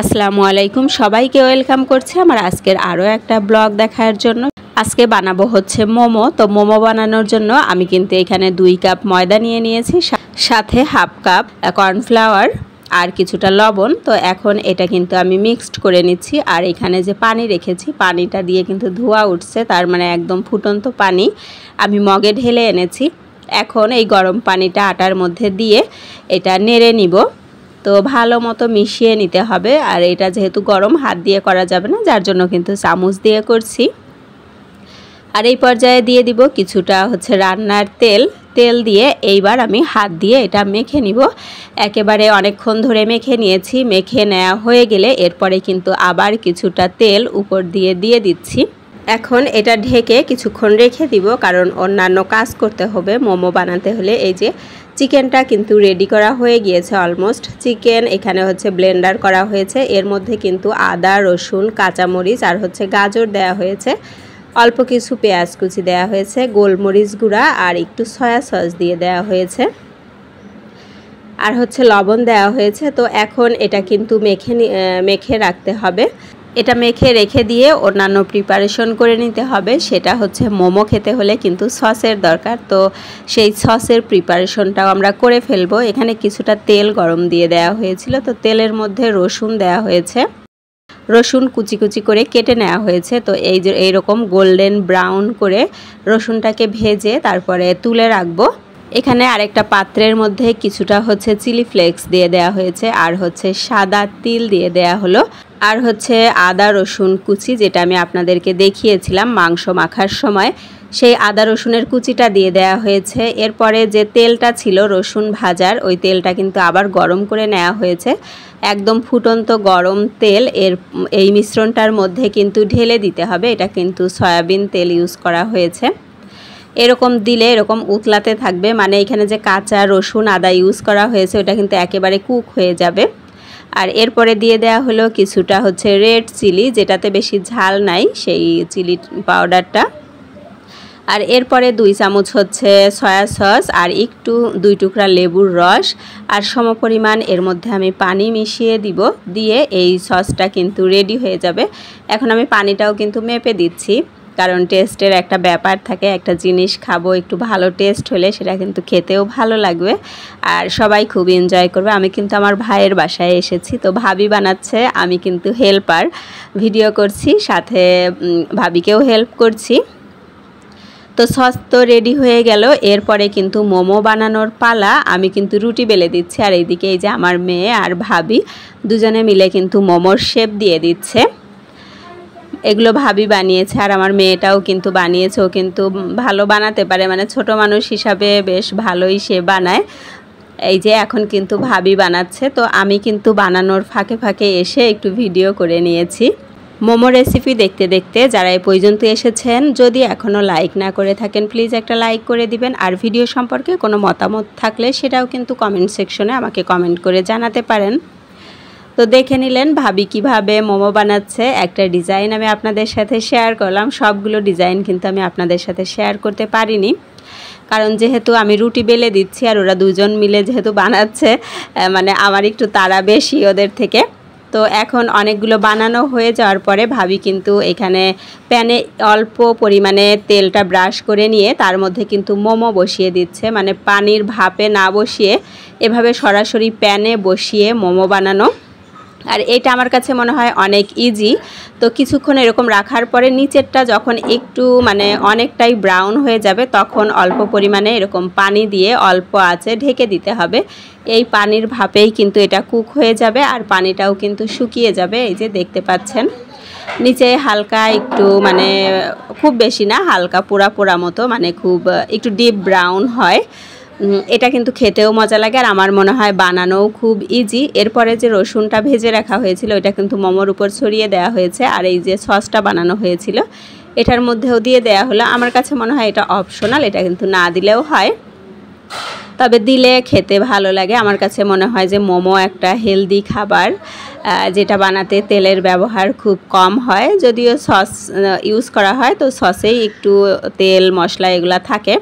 আসসালামু আলাইকুম, সবাইকে ওয়েলকাম করছি আমার আজকের আরও একটা ব্লগ দেখার জন্য। আজকে বানাবো হচ্ছে মোমো। তো মোমো বানানোর জন্য আমি কিন্তু এখানে 2 কাপ ময়দা নিয়ে নিয়েছি, সাথে হাফ কাপ কর্নফ্লাওয়ার আর কিছুটা লবণ। তো এখন এটা কিন্তু আমি মিক্সড করে নিচ্ছি। আর এখানে যে পানি রেখেছি, পানিটা দিয়ে কিন্তু ধোঁয়া উঠছে, তার মানে একদম ফুটন্ত পানি আমি মগে ঢেলে এনেছি। এখন এই গরম পানিটা আটার মধ্যে দিয়ে এটা নেড়ে নিব। তো ভালো মতো মিশিয়ে নিতে হবে। আর এটা যেহেতু গরম, হাত দিয়ে করা যাবে না, যার জন্য কিন্তু চামচ দিয়ে করছি। আর এই পর্যায়ে দিয়ে দিব কিছুটা হচ্ছে রান্নার তেল দিয়ে এইবার আমি হাত দিয়ে এটা মেখে নিব। একেবারে অনেকক্ষণ ধরে মেখে নিয়েছি। মেখে নেওয়া হয়ে গেলে এরপরে কিন্তু আবার কিছুটা তেল উপর দিয়ে দিচ্ছি। এখন এটা ঢেকে কিছুক্ষণ রেখে দিব, কারণ অন্যান্য কাজ করতে হবে মোমো বানাতে হলে। এই যে চিকেনটা কিন্তু রেডি করা হয়ে গিয়েছে অলমোস্ট। চিকেন এখানে হচ্ছে ব্লেন্ডার করা হয়েছে, এর মধ্যে কিন্তু আদা, রসুন, কাঁচামরিচ আর হচ্ছে গাজর দেওয়া হয়েছে, অল্প কিছু পেঁয়াজ কুচি দেওয়া হয়েছে, গোলমরিচ গুঁড়া আর একটু সয়া সস দিয়ে দেওয়া হয়েছে, আর হচ্ছে লবণ দেওয়া হয়েছে। তো এখন এটা কিন্তু মেখে রাখতে হবে। এটা মেখে রেখে দিয়ে অন্যান্য প্রিপারেশন করে নিতে হবে। সেটা হচ্ছে মোমো খেতে হলে কিন্তু সসের দরকার। তো সেই সসের প্রিপারেশনটাও আমরা করে ফেলবো। এখানে কিছুটা তেল গরম দিয়ে দেওয়া হয়েছিল। তো তেলের মধ্যে রসুন দেওয়া হয়েছে, রসুন কুচি কুচি করে কেটে নেওয়া হয়েছে। তো এই যে এইরকম গোল্ডেন ব্রাউন করে রসুনটাকে ভেজে তারপরে তুলে রাখবো। এখানে আরেকটা পাত্রের মধ্যে কিছুটা হচ্ছে চিলি ফ্লেক্স দিয়ে দেওয়া হয়েছে, আর হচ্ছে সাদা তিল দিয়ে দেওয়া হলো, আর হচ্ছে আদা রসুন কুচি, যেটা আমি আপনাদেরকে দেখিয়েছিলাম মাংস মাখার সময়, সেই আদা রসুনের কুচিটা দিয়ে দেওয়া হয়েছে। এরপরে যে তেলটা ছিল রসুন ভাজার, ওই তেলটা কিন্তু আবার গরম করে নেওয়া হয়েছে। একদম ফুটন্ত গরম তেল এই মিশ্রণটার মধ্যে কিন্তু ঢেলে দিতে হবে। এটা কিন্তু সয়াবিন তেল ইউজ করা হয়েছে। এরকম দিলে এরকম উতলাতে থাকবে, মানে এখানে যে কাঁচা রসুন আদা ইউজ করা হয়েছে ওটা কিন্তু একেবারে কুক হয়ে যাবে। আর এরপরে দিয়ে দেওয়া হলো কিছুটা হচ্ছে রেড চিলি, যেটাতে বেশি ঝাল নাই, সেই চিলি পাউডারটা। আর এরপরে 2 চামচ হচ্ছে সয়া সস আর একটু 2 টুকরা লেবুর রস আর সমপরিমাণ এর মধ্যে আমি পানি মিশিয়ে দিব। দিয়ে এই সসটা কিন্তু রেডি হয়ে যাবে। এখন আমি পানিটাও কিন্তু মেপে দিচ্ছি, কারণ টেস্টের একটা ব্যাপার থাকে। একটা জিনিস খাবো, একটু ভালো টেস্ট হলে সেটা কিন্তু খেতেও ভালো লাগবে আর সবাই খুব এনজয় করবে। আমি কিন্তু আমার ভাইয়ের বাসায় এসেছি, তো ভাবি বানাচ্ছে, আমি কিন্তু হেল্পার, ভিডিও করছি, সাথে ভাবিকেও হেল্প করছি। তো সস তো রেডি হয়ে গেল। এরপরে কিন্তু মোমো বানানোর পালা। আমি কিন্তু রুটি বেলে দিচ্ছি, আর এইদিকে এই যে আমার মেয়ে আর ভাবি দুজনে মিলে কিন্তু মোমোর শেপ দিয়ে দিচ্ছে। এগুলো ভাবি বানিয়েছে, আর আমার মেয়েটাও কিন্তু বানিয়েছে। ও কিন্তু ভালো বানাতে পারে, মানে ছোট মানুষ হিসাবে বেশ ভালোই সে বানায়। এই যে এখন কিন্তু ভাবি বানাচ্ছে, তো আমি কিন্তু বানানোর ফাঁকে ফাঁকে এসে একটু ভিডিও করে নিয়েছি। মোমো রেসিপি দেখতে দেখতে যারা এই পর্যন্ত এসেছেন, যদি এখনও লাইক না করে থাকেন প্লিজ একটা লাইক করে দিবেন। আর ভিডিও সম্পর্কে কোনো মতামত থাকলে সেটাও কিন্তু কমেন্ট সেকশনে আমাকে কমেন্ট করে জানাতে পারেন। তো দেখে নিলেন ভাবি কিভাবে মোমো বানাচ্ছে। একটা ডিজাইন আমি আপনাদের সাথে শেয়ার করলাম। সবগুলো ডিজাইন কিন্তু আমি আপনাদের সাথে শেয়ার করতে পারিনি, কারণ যেহেতু আমি রুটি বেলে দিচ্ছি আর ওরা দুজন মিলে যেহেতু বানাচ্ছে, মানে আমার একটু তাড়া বেশি ওদের থেকে। তো এখন অনেকগুলো বানানো হয়ে যাওয়ার পরে ভাবি কিন্তু এখানে প্যানে অল্প পরিমাণে তেলটা ব্রাশ করে নিয়ে তার মধ্যে কিন্তু মোমো বসিয়ে দিচ্ছে, মানে পানির ভাপে না বসিয়ে এভাবে সরাসরি প্যানে বসিয়ে মোমো বানানো। আর এটা আমার কাছে মনে হয় অনেক ইজি। তো কিছুক্ষণ এরকম রাখার পরে নিচেরটা যখন একটু মানে অনেকটাই ব্রাউন হয়ে যাবে, তখন অল্প পরিমাণে এরকম পানি দিয়ে অল্প আঁচে ঢেকে দিতে হবে। এই পানির ভাপেই কিন্তু এটা কুক হয়ে যাবে, আর পানিটাও কিন্তু শুকিয়ে যাবে। এই যে দেখতে পাচ্ছেন নিচে হালকা একটু, মানে খুব বেশি না, হালকা পোড়া পোড়া মতো, মানে খুব একটু ডিপ ব্রাউন হয়। এটা কিন্তু খেতেও মজা লাগে, আর আমার মনে হয় বানানোও খুব ইজি। এরপরে যে রসুনটা ভেজে রাখা হয়েছিল ওটা কিন্তু মোমোর উপর ছড়িয়ে দেওয়া হয়েছে, আর এই যে সসটা বানানো হয়েছিল এটার মধ্যেও দিয়ে দেওয়া হলো। আমার কাছে মনে হয় এটা অপশনাল, এটা কিন্তু না দিলেও হয়, তবে দিলে খেতে ভালো লাগে। আমার কাছে মনে হয় যে মোমো একটা হেলদি খাবার, যেটা বানাতে তেলের ব্যবহার খুব কম হয়। যদিও সস ইউজ করা হয়, তো সসেই একটু তেল মশলা এগুলো থাকে।